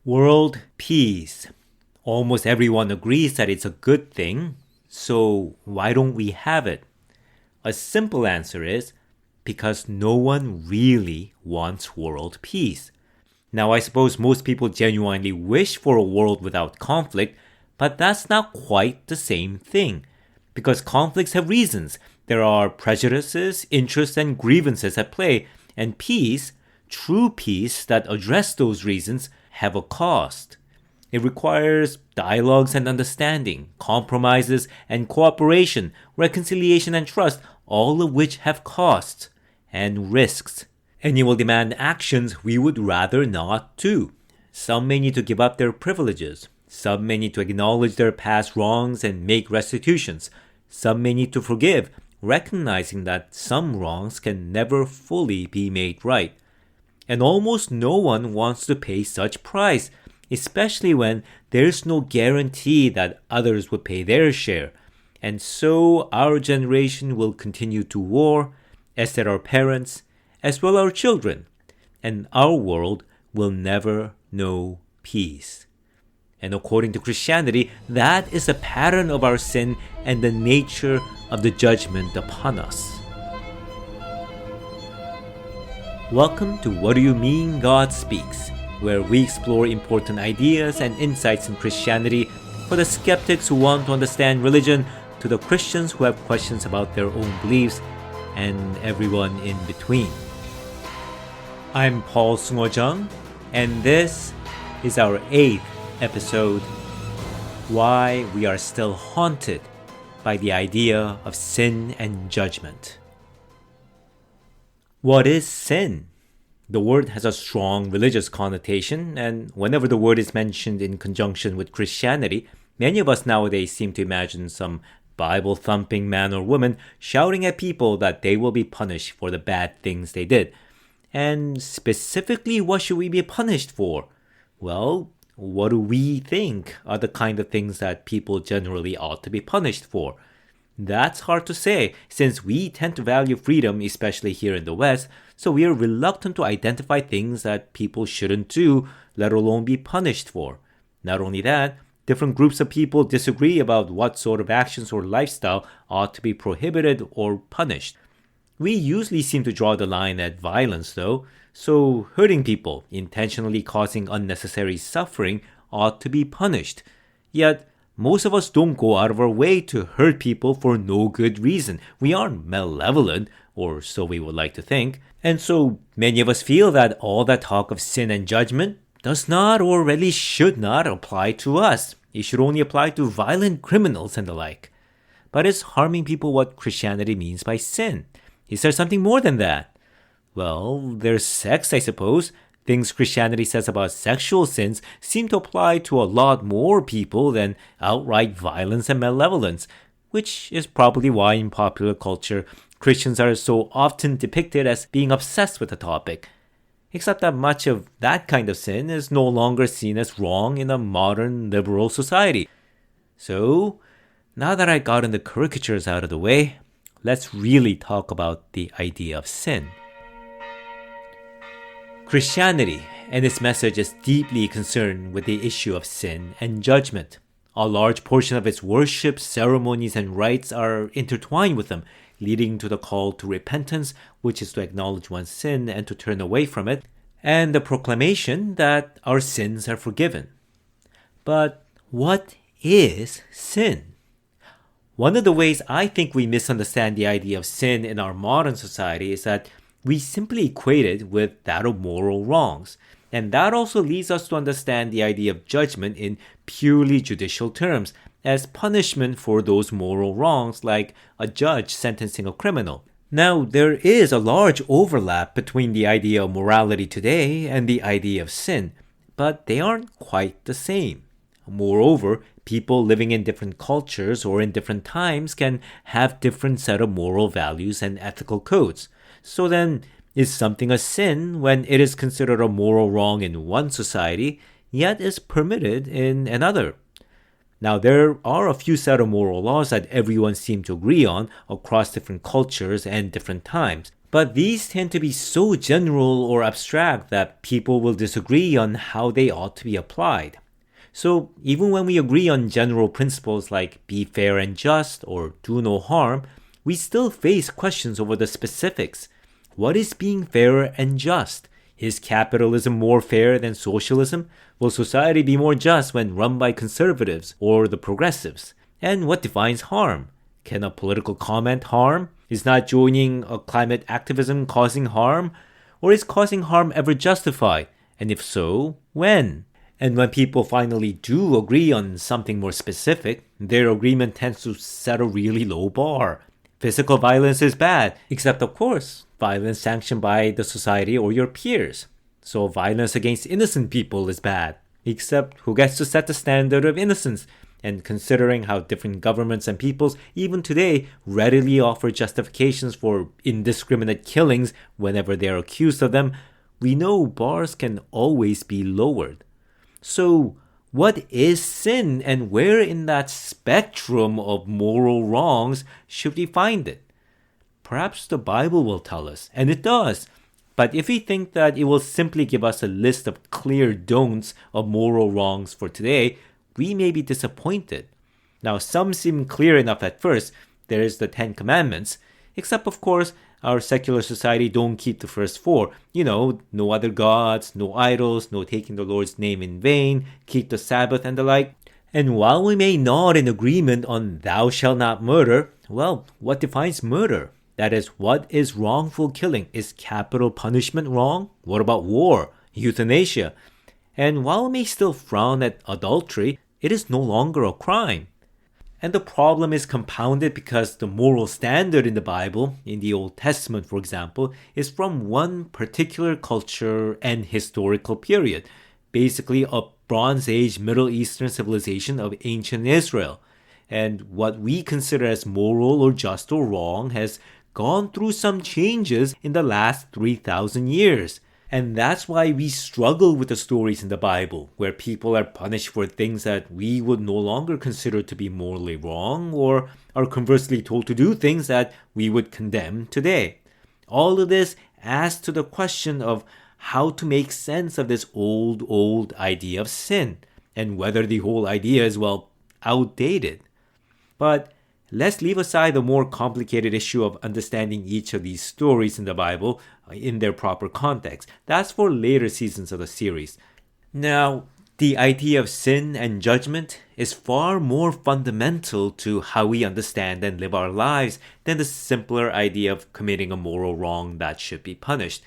World peace. Almost everyone agrees that it's a good thing, so why don't we have it? A simple answer is because no one really wants world peace. Now, I suppose most people genuinely wish for a world without conflict, but that's not quite the same thing. Because conflicts have reasons. There are prejudices, interests, and grievances at play, and peace, true peace that address those reasons, have a cost. It requires dialogues and understanding, compromises and cooperation, reconciliation and trust, all of which have costs and risks. And it will demand actions we would rather not do. Some may need to give up their privileges. Some may need to acknowledge their past wrongs and make restitutions. Some may need to forgive, recognizing that some wrongs can never fully be made right. And almost no one wants to pay such price, especially when there's no guarantee that others would pay their share. And so our generation will continue to war, as did our parents, as well our children. And our world will never know peace. And according to Christianity, that is the pattern of our sin and the nature of the judgment upon us. Welcome to What Do You Mean God Speaks, where we explore important ideas and insights in Christianity for the skeptics who want to understand religion, to the Christians who have questions about their own beliefs, and everyone in between. I'm Paul Sungho-jung, and this is our 8th episode, Why We Are Still Haunted by the Idea of Sin and Judgment. What is sin? The word has a strong religious connotation, and whenever the word is mentioned in conjunction with Christianity, many of us nowadays seem to imagine some Bible-thumping man or woman shouting at people that they will be punished for the bad things they did. And specifically, what should we be punished for? Well, what do we think are the kind of things that people generally ought to be punished for? That's hard to say, since we tend to value freedom, especially here in the West, so we are reluctant to identify things that people shouldn't do, let alone be punished for. Not only that, different groups of people disagree about what sort of actions or lifestyle ought to be prohibited or punished. We usually seem to draw the line at violence, though, so hurting people, intentionally causing unnecessary suffering, ought to be punished. Yet, most of us don't go out of our way to hurt people for no good reason. We aren't malevolent, or so we would like to think. And so many of us feel that all that talk of sin and judgment does not or really should not apply to us. It should only apply to violent criminals and the like. But is harming people what Christianity means by sin? Is there something more than that? Well, there's sex, I suppose. Things Christianity says about sexual sins seem to apply to a lot more people than outright violence and malevolence, which is probably why in popular culture, Christians are so often depicted as being obsessed with the topic. Except that much of that kind of sin is no longer seen as wrong in a modern liberal society. So, now that I gotten the caricatures out of the way, let's really talk about the idea of sin. Christianity and its message is deeply concerned with the issue of sin and judgment. A large portion of its worship, ceremonies, and rites are intertwined with them, leading to the call to repentance, which is to acknowledge one's sin and to turn away from it, and the proclamation that our sins are forgiven. But what is sin? One of the ways I think we misunderstand the idea of sin in our modern society is that we simply equate it with that of moral wrongs. And that also leads us to understand the idea of judgment in purely judicial terms, as punishment for those moral wrongs, like a judge sentencing a criminal. Now, there is a large overlap between the idea of morality today and the idea of sin, but they aren't quite the same. Moreover, people living in different cultures or in different times can have different set of moral values and ethical codes. So then, is something a sin when it is considered a moral wrong in one society, yet is permitted in another? Now, there are a few set of moral laws that everyone seems to agree on across different cultures and different times. But these tend to be so general or abstract that people will disagree on how they ought to be applied. So even when we agree on general principles like be fair and just or do no harm, we still face questions over the specifics. What is being fair and just? Is capitalism more fair than socialism? Will society be more just when run by conservatives or the progressives? And what defines harm? Can a political comment harm? Is not joining a climate activism causing harm? Or is causing harm ever justified? And if so, when? And when people finally do agree on something more specific, their agreement tends to set a really low bar. Physical violence is bad, except of course, violence sanctioned by the society or your peers. So violence against innocent people is bad, except who gets to set the standard of innocence? And considering how different governments and peoples, even today, readily offer justifications for indiscriminate killings whenever they are accused of them, we know bars can always be lowered. So, what is sin, and where in that spectrum of moral wrongs should we find it? Perhaps the Bible will tell us, and it does. But if we think that it will simply give us a list of clear don'ts of moral wrongs for today, we may be disappointed. Now, some seem clear enough at first. There is the 10 Commandments, except of course, our secular society don't keep the first 4. No other gods, no idols, no taking the Lord's name in vain, keep the Sabbath and the like. And while we may nod in agreement on thou shalt not murder, well, what defines murder? That is, what is wrongful killing? Is capital punishment wrong? What about war, euthanasia? And while we may still frown at adultery, it is no longer a crime. And the problem is compounded because the moral standard in the Bible, in the Old Testament for example, is from one particular culture and historical period, basically a Bronze Age Middle Eastern civilization of ancient Israel. And what we consider as moral or just or wrong has gone through some changes in the last 3,000 years. And that's why we struggle with the stories in the Bible, where people are punished for things that we would no longer consider to be morally wrong, or are conversely told to do things that we would condemn today. All of this adds to the question of how to make sense of this old idea of sin, and whether the whole idea is, outdated. But let's leave aside the more complicated issue of understanding each of these stories in the Bible in their proper context. That's for later seasons of the series. Now, the idea of sin and judgment is far more fundamental to how we understand and live our lives than the simpler idea of committing a moral wrong that should be punished.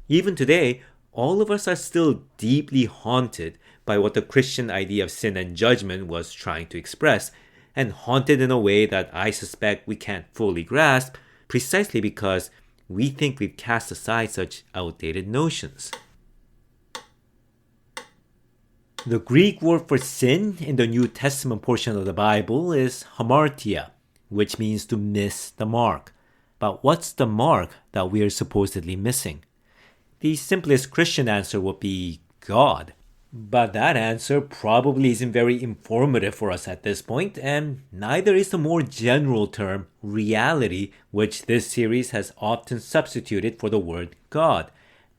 Even today, all of us are still deeply haunted by what the Christian idea of sin and judgment was trying to express, and haunted in a way that I suspect we can't fully grasp, precisely because we think we've cast aside such outdated notions. The Greek word for sin in the New Testament portion of the Bible is hamartia, which means to miss the mark. But what's the mark that we are supposedly missing? The simplest Christian answer would be God. But that answer probably isn't very informative for us at this point, and neither is the more general term reality, which this series has often substituted for the word God.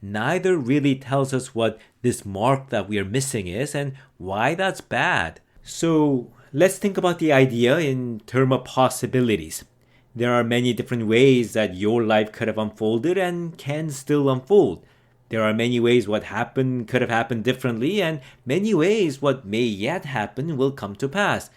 Neither really tells us what this mark that we are missing is and why that's bad. So let's think about the idea in terms of possibilities. There are many different ways that your life could have unfolded and can still unfold. There are many ways what happened could have happened differently, and many ways what may yet happen will come to pass.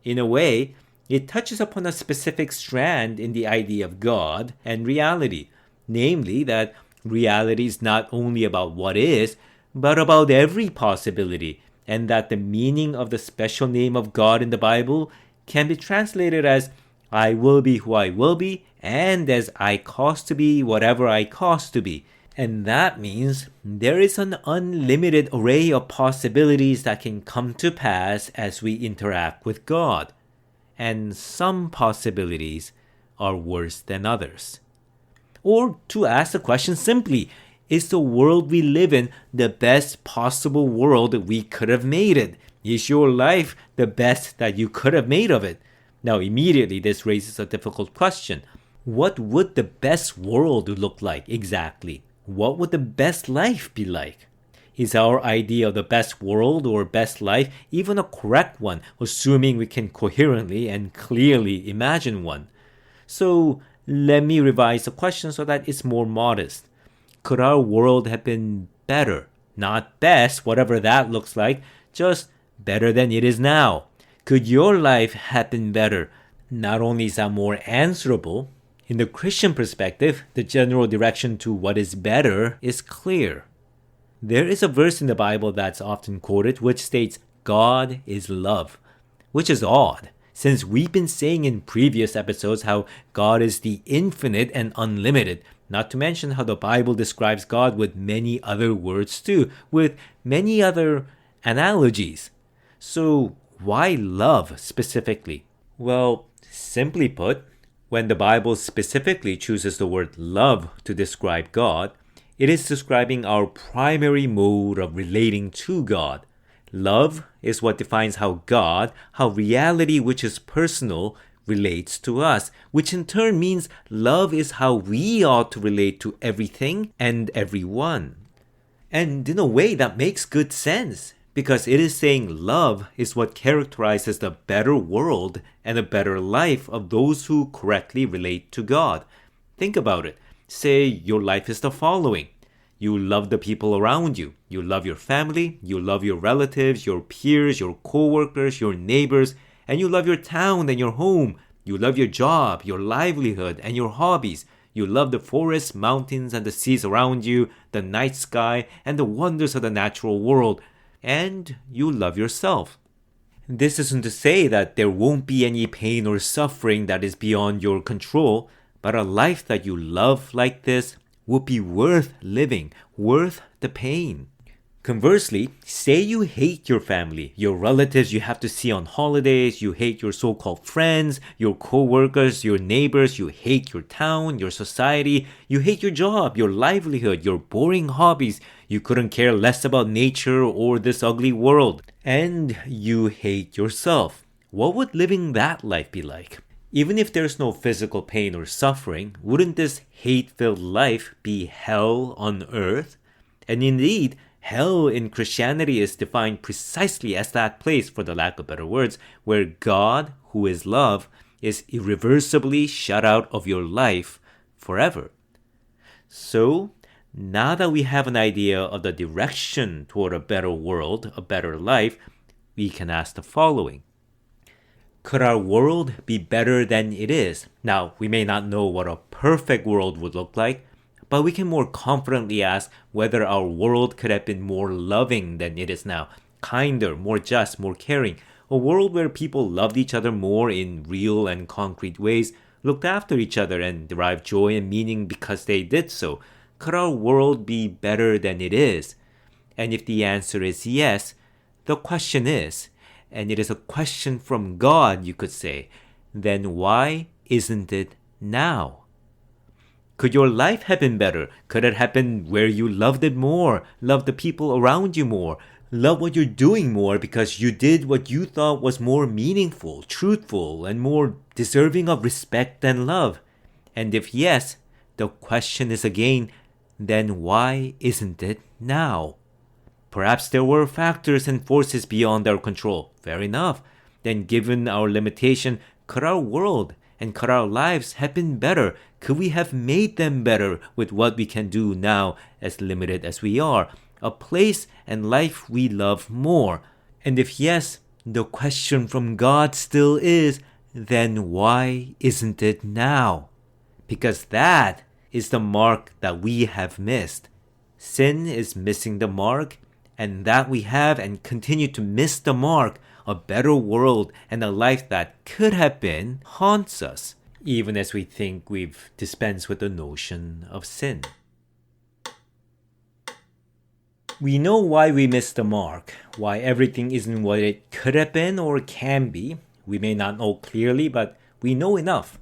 In a way, it touches upon a specific strand in the idea of God and reality, namely that reality is not only about what is, but about every possibility, and that the meaning of the special name of God in the Bible can be translated as I will be who I will be, and as I cause to be whatever I cause to be. And that means there is an unlimited array of possibilities that can come to pass as we interact with God. And some possibilities are worse than others. Or to ask the question simply, is the world we live in the best possible world that we could have made it? Is your life the best that you could have made of it? Now, immediately this raises a difficult question. What would the best world look like exactly? What would the best life be like? Is our idea of the best world or best life even a correct one, assuming we can coherently and clearly imagine one? So let me revise the question so that it's more modest. Could our world have been better? Not best, whatever that looks like, just better than it is now. Could your life have been better? Not only is that more answerable, in the Christian perspective, the general direction to what is better is clear. There is a verse in the Bible that's often quoted which states, God is love, which is odd, since we've been saying in previous episodes how God is the infinite and unlimited, not to mention how the Bible describes God with many other words too, with many other analogies. So why love specifically? Well, simply put, when the Bible specifically chooses the word love to describe God, it is describing our primary mode of relating to God. Love is what defines how God, how reality which is personal, relates to us, which in turn means love is how we ought to relate to everything and everyone. And in a way that makes good sense, because it is saying love is what characterizes the better world and a better life of those who correctly relate to God. Think about it. Say your life is the following. You love the people around you. You love your family. You love your relatives, your peers, your co-workers, your neighbors, and you love your town and your home. You love your job, your livelihood, and your hobbies. You love the forests, mountains, and the seas around you, the night sky, and the wonders of the natural world. And you love yourself. This isn't to say that there won't be any pain or suffering that is beyond your control, but a life that you love like this would be worth living, worth the pain. Conversely, say you hate your family, your relatives you have to see on holidays, you hate your so-called friends, your co-workers, your neighbors, you hate your town, your society, you hate your job, your livelihood, your boring hobbies, you couldn't care less about nature or this ugly world, and you hate yourself. What would living that life be like? Even if there's no physical pain or suffering, wouldn't this hate-filled life be hell on earth? And indeed, hell in Christianity is defined precisely as that place, for the lack of better words, where God, who is love, is irreversibly shut out of your life forever. So, now that we have an idea of the direction toward a better world, a better life, we can ask the following. Could our world be better than it is? Now, we may not know what a perfect world would look like, but we can more confidently ask whether our world could have been more loving than it is now, kinder, more just, more caring, a world where people loved each other more in real and concrete ways, looked after each other and derived joy and meaning because they did so. Could our world be better than it is? And if the answer is yes, the question is, and it is a question from God, you could say, then why isn't it now? Could your life have been better? Could it have been where you loved it more, loved the people around you more, loved what you're doing more because you did what you thought was more meaningful, truthful, and more deserving of respect and love? And if yes, the question is again, then why isn't it now? Perhaps there were factors and forces beyond our control. Fair enough. Then given our limitation, could our world and could our lives have been better? Could we have made them better with what we can do now, as limited as we are? A place and life we love more. And if yes, the question from God still is, then why isn't it now? Because that is the mark that we have missed. Sin is missing the mark, and that we have and continue to miss the mark. A better world and a life that could have been haunts us, even as we think we've dispensed with the notion of sin. We know why we missed the mark, why everything isn't what it could have been or can be. We may not know clearly, but we know enough.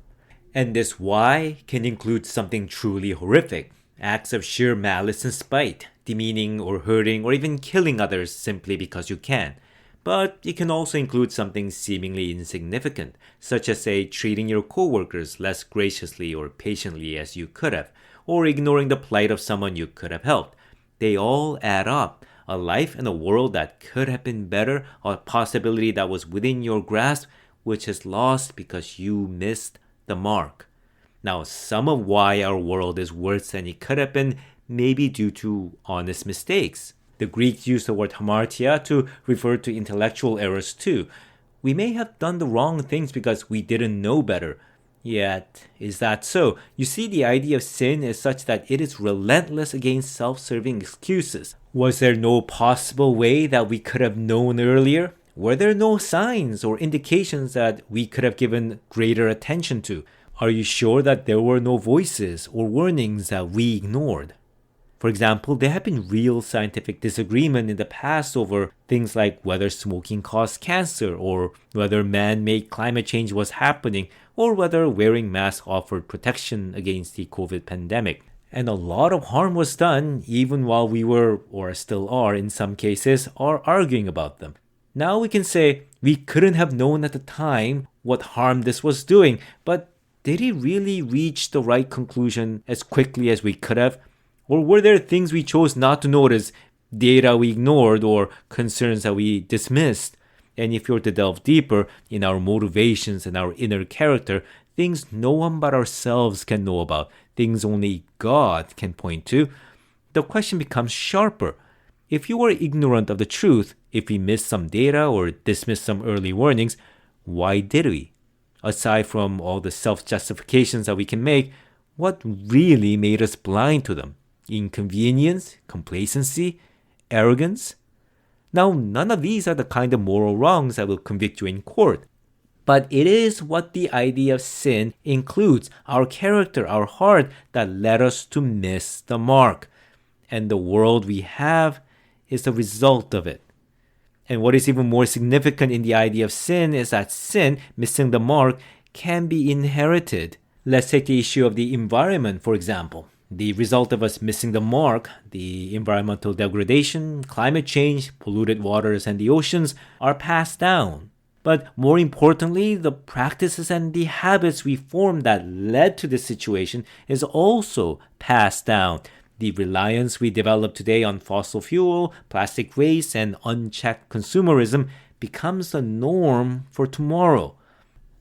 And this why can include something truly horrific, acts of sheer malice and spite, demeaning or hurting or even killing others simply because you can. But it can also include something seemingly insignificant, such as, say, treating your coworkers less graciously or patiently as you could have, or ignoring the plight of someone you could have helped. They all add up. A life in a world that could have been better, a possibility that was within your grasp, which is lost because you missed the mark. Now, some of why our world is worse than it could have been may be due to honest mistakes. The Greeks used the word hamartia to refer to intellectual errors too. We may have done the wrong things because we didn't know better. Yet, is that so? You see, the idea of sin is such that it is relentless against self-serving excuses. Was there no possible way that we could have known earlier? Were there no signs or indications that we could have given greater attention to? Are you sure that there were no voices or warnings that we ignored? For example, there have been real scientific disagreement in the past over things like whether smoking caused cancer, or whether man-made climate change was happening, or whether wearing masks offered protection against the COVID pandemic. And a lot of harm was done even while we were, or still are in some cases, are arguing about them. Now we can say we couldn't have known at the time what harm this was doing, but did it really reach the right conclusion as quickly as we could have? Or were there things we chose not to notice, data we ignored, or concerns that we dismissed? And if you're to delve deeper in our motivations and our inner character, things no one but ourselves can know about, things only God can point to, the question becomes sharper. If you were ignorant of the truth, if we missed some data or dismissed some early warnings, why did we? Aside from all the self-justifications that we can make, what really made us blind to them? Inconvenience, complacency, arrogance? Now, none of these are the kind of moral wrongs that will convict you in court. But it is what the idea of sin includes, our character, our heart, that led us to miss the mark. And the world we have is the result of it. And what is even more significant in the idea of sin is that sin, missing the mark, can be inherited. Let's take the issue of the environment, for example. The result of us missing the mark, the environmental degradation, climate change, polluted waters, and the oceans are passed down. But more importantly, the practices and the habits we formed that led to this situation is also passed down. The reliance we develop today on fossil fuel, plastic waste, and unchecked consumerism becomes the norm for tomorrow.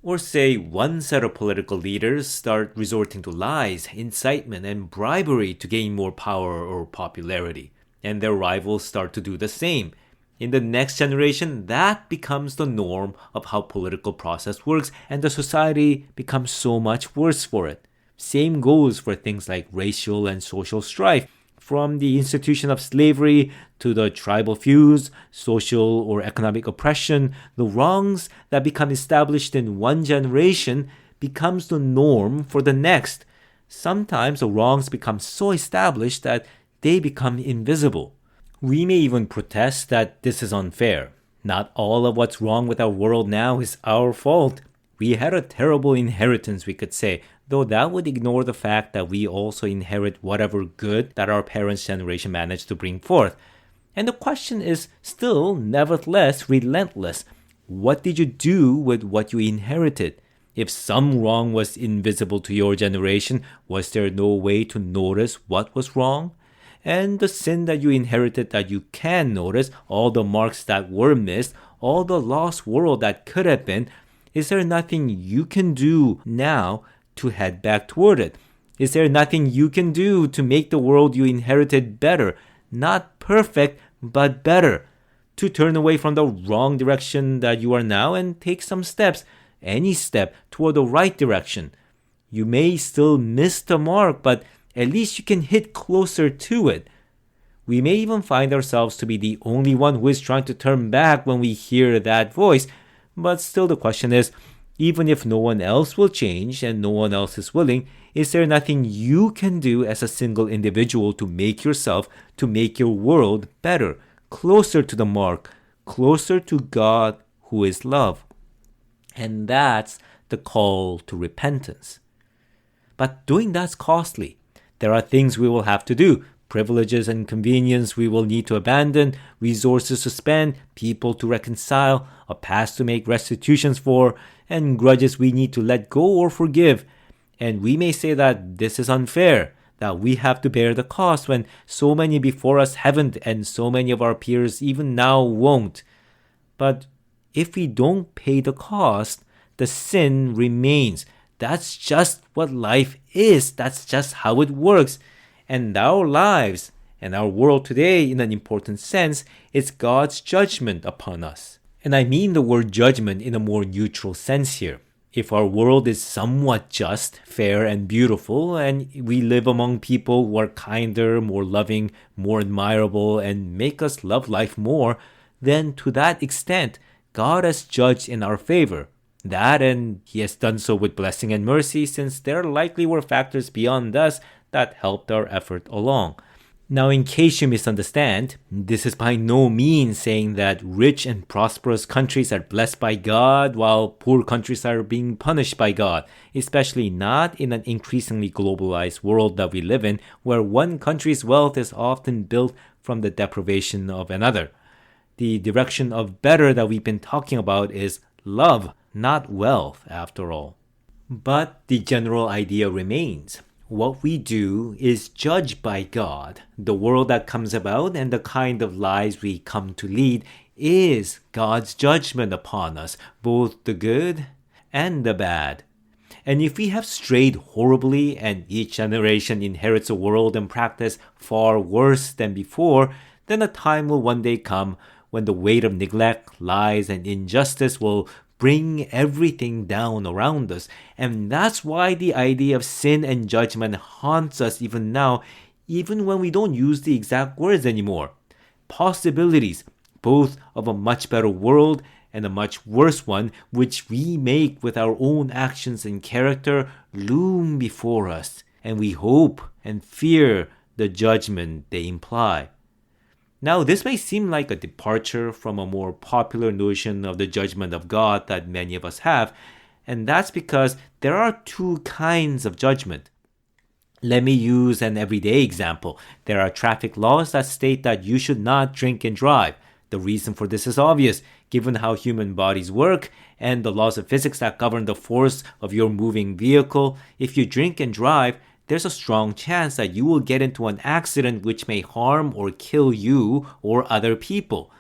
Or say one set of political leaders start resorting to lies, incitement, and bribery to gain more power or popularity, and their rivals start to do the same. In the next generation, that becomes the norm of how political process works, and the society becomes so much worse for it. Same goes for things like racial and social strife. From the institution of slavery to the tribal feuds, social or economic oppression, the wrongs that become established in one generation becomes the norm for the next. Sometimes the wrongs become so established that they become invisible. We may even protest that this is unfair. Not all of what's wrong with our world now is our fault. We had a terrible inheritance, we could say, though that would ignore the fact that we also inherit whatever good that our parents' generation managed to bring forth. And the question is still, nevertheless, relentless. What did you do with what you inherited? If some wrong was invisible to your generation, was there no way to notice what was wrong? And the sin that you inherited that you can notice, all the marks that were missed, all the lost world that could have been, is there nothing you can do now to head back toward it? Is there nothing you can do to make the world you inherited better? Not perfect, but better. To turn away from the wrong direction that you are now and take some steps, any step, toward the right direction. You may still miss the mark, but at least you can hit closer to it. We may even find ourselves to be the only one who is trying to turn back when we hear that voice. But still the question is, even if no one else will change and no one else is willing, is there nothing you can do as a single individual to make yourself, to make your world better, closer to the mark, closer to God who is love? And that's the call to repentance. But doing that's costly. There are things we will have to do, privileges and convenience we will need to abandon, resources to spend, people to reconcile, a past to make restitutions for, and grudges we need to let go or forgive. And we may say that this is unfair, that we have to bear the cost when so many before us haven't and so many of our peers even now won't. But if we don't pay the cost, the sin remains. That's just what life is. That's just how it works. And our lives and our world today, in an important sense, is God's judgment upon us. And I mean the word judgment in a more neutral sense here. If our world is somewhat just, fair, and beautiful, and we live among people who are kinder, more loving, more admirable, and make us love life more, then to that extent, God has judged in our favor. That, and He has done so with blessing and mercy, since there likely were factors beyond us that helped our effort along. Now, in case you misunderstand, this is by no means saying that rich and prosperous countries are blessed by God while poor countries are being punished by God, especially not in an increasingly globalized world that we live in, where one country's wealth is often built from the deprivation of another. The direction of better that we've been talking about is love, not wealth, after all. But the general idea remains. What we do is judged by God. The world that comes about and the kind of lives we come to lead is God's judgment upon us, both the good and the bad. And if we have strayed horribly and each generation inherits a world and practice far worse than before, then a time will one day come when the weight of neglect, lies, and injustice will bring everything down around us. And that's why the idea of sin and judgment haunts us even now, even when we don't use the exact words anymore. Possibilities, both of a much better world and a much worse one, which we make with our own actions and character, loom before us, and we hope and fear the judgment they imply. Now, this may seem like a departure from a more popular notion of the judgment of God that many of us have, and that's because there are two kinds of judgment. Let me use an everyday example. There are traffic laws that state that you should not drink and drive. The reason for this is obvious, given how human bodies work and the laws of physics that govern the force of your moving vehicle. If you drink and drive, there's a strong chance that you will get into an accident which may harm or kill you or other people.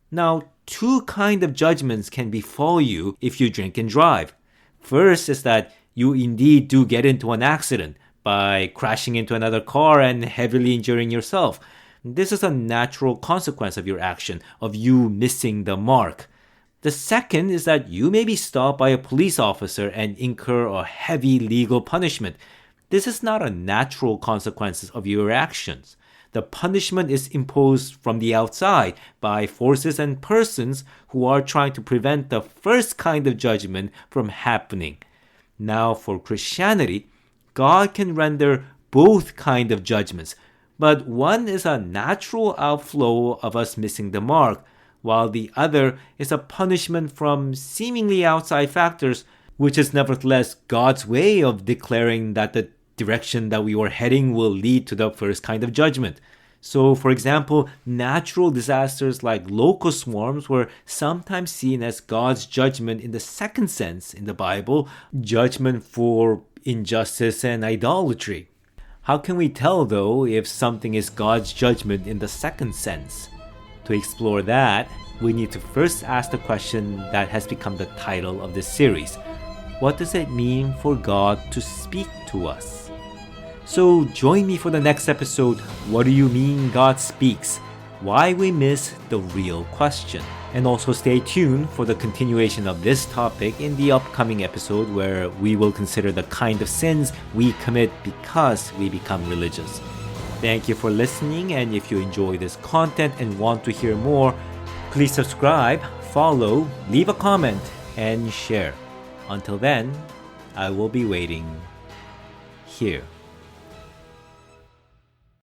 Now, two kinds of judgments can befall you if you drink and drive. First is that you indeed do get into an accident by crashing into another car and heavily injuring yourself. This is a natural consequence of your action, of you missing the mark. The second is that you may be stopped by a police officer and incur a heavy legal punishment. This is not a natural consequence of your actions. The punishment is imposed from the outside by forces and persons who are trying to prevent the first kind of judgment from happening. Now, for Christianity, God can render both kinds of judgments, but one is a natural outflow of us missing the mark, while the other is a punishment from seemingly outside factors, which is nevertheless God's way of declaring that the direction that we were heading will lead to the first kind of judgment. So, for example, natural disasters like locust swarms were sometimes seen as God's judgment in the second sense in the Bible, judgment for injustice and idolatry. How can we tell, though, if something is God's judgment in the second sense? To explore that, we need to first ask the question that has become the title of this series. What does it mean for God to speak to us? So join me for the next episode, What Do You Mean God Speaks? Why we miss the real question. And also stay tuned for the continuation of this topic in the upcoming episode where we will consider the kind of sins we commit because we become religious. Thank you for listening, and if you enjoy this content and want to hear more, please subscribe, follow, leave a comment, and share. Until then, I will be waiting here.